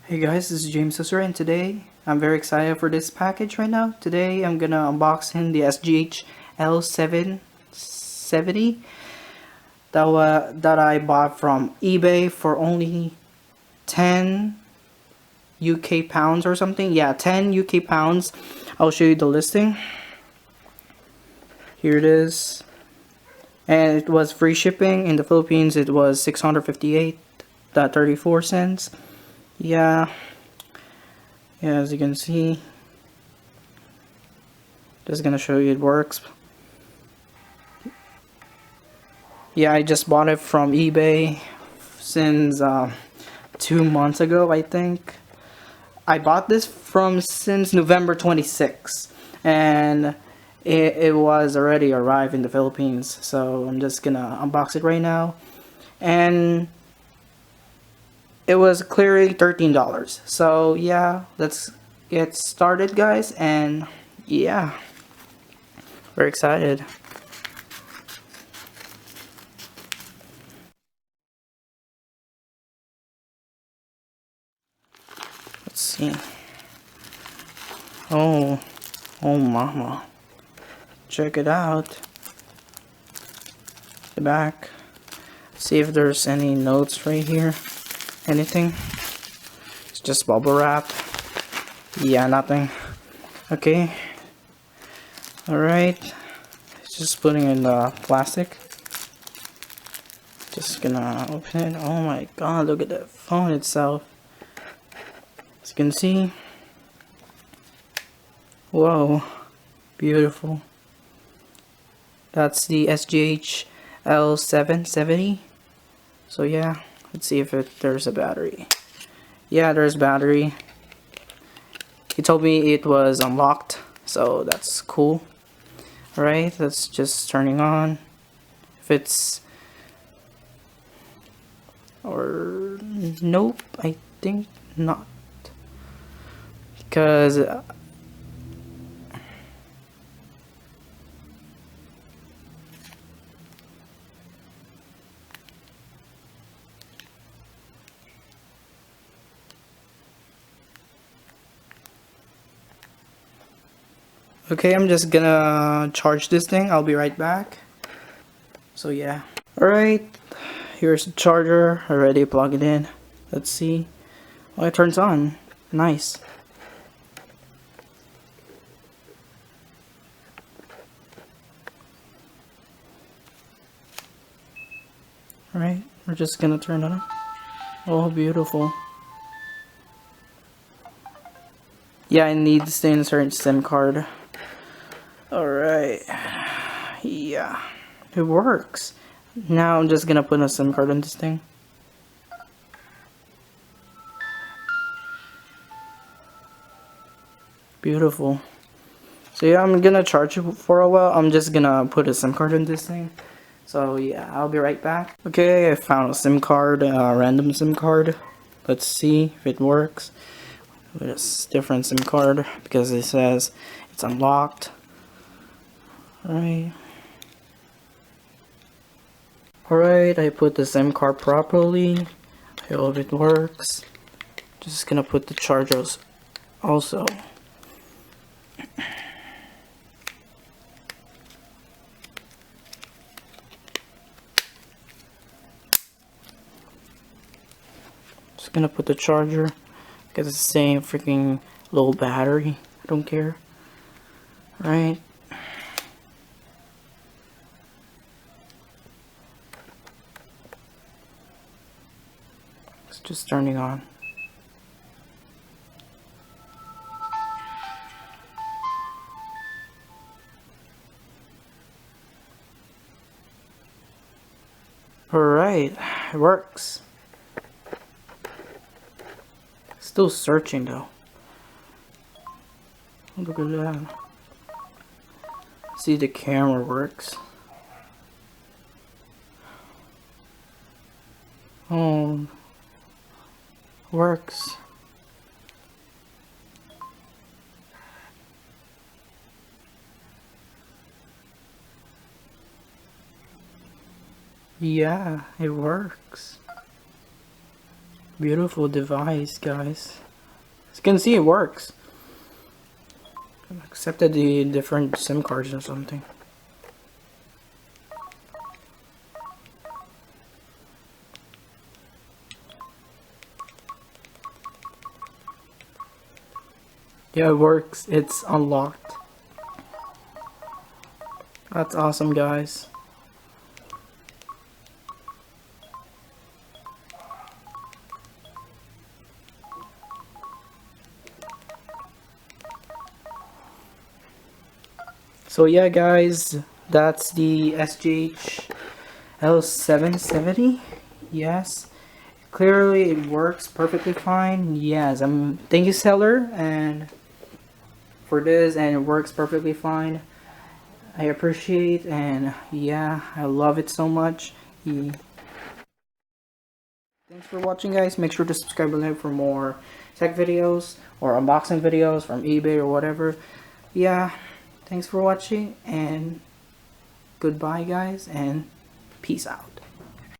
Hey guys, this is James Lustre, and today I'm very excited for this package right now. Today I'm gonna unboxing the SGH-L770 that I bought from eBay for only 10 UK pounds or something. Yeah, 10 UK pounds. I'll show you the listing. Here it is. And it was free shipping. In the Philippines it was 658.34 cents. Yeah, as you can see, just gonna show you it works. Yeah, I just bought it from eBay since 2 months ago, I think. I bought this from since November 26th, and it was already arrived in the Philippines. So I'm just gonna unbox it right now, and it was clearly $13. So yeah, let's get started, guys. And yeah, very excited. Let's see. Oh mama, check it out. The back. See if there's any notes right here. Anything? It's just bubble wrap. Yeah, nothing. Okay. Alright. Just putting in the plastic. Just gonna open it. Oh my god, look at the phone itself. As you can see. Whoa. Beautiful. That's the SGH-L770. So yeah, let's see if there's a battery. Yeah, there's battery. He told me it was unlocked, so that's cool. Alright, that's just turning on. If it's... or... nope, I think not. Because... okay, I'm just gonna charge this thing. I'll be right back. So yeah. Alright, here's the charger. Already plugged it in. Let's see. Oh, it turns on. Nice. Alright, we're just gonna turn it on. Oh, beautiful. Yeah, I need to insert SIM card. Alright. Yeah. It works. Now I'm just gonna put a SIM card on this thing. Beautiful. So yeah, I'm gonna charge it for a while. I'm just gonna put a SIM card in this thing. So yeah, I'll be right back. Okay, I found a SIM card, a random SIM card. Let's see if it works. With a different SIM card because it says it's unlocked. Alright. Alright, I put the SIM card properly. I hope it works. Just gonna put the chargers also. Just gonna put the charger because it's the same freaking low battery. I don't care. Right. It's just turning on. Alright, it works. Still searching though. Look at that. See, the camera works. Oh, works. Yeah, it works. Beautiful device, guys. As you can see, it works. Accepted the different SIM cards or something. Yeah, it works. It's unlocked. That's awesome, guys. So yeah, guys, that's the SGH-L770. Yes, clearly it works perfectly fine. Yes, thank you, seller, and for this, and it works perfectly fine. I appreciate, and yeah, I love it so much. Thanks for watching, guys. Make sure to subscribe below for more tech videos or unboxing videos from eBay or whatever. Yeah, thanks for watching, and goodbye, guys, and peace out.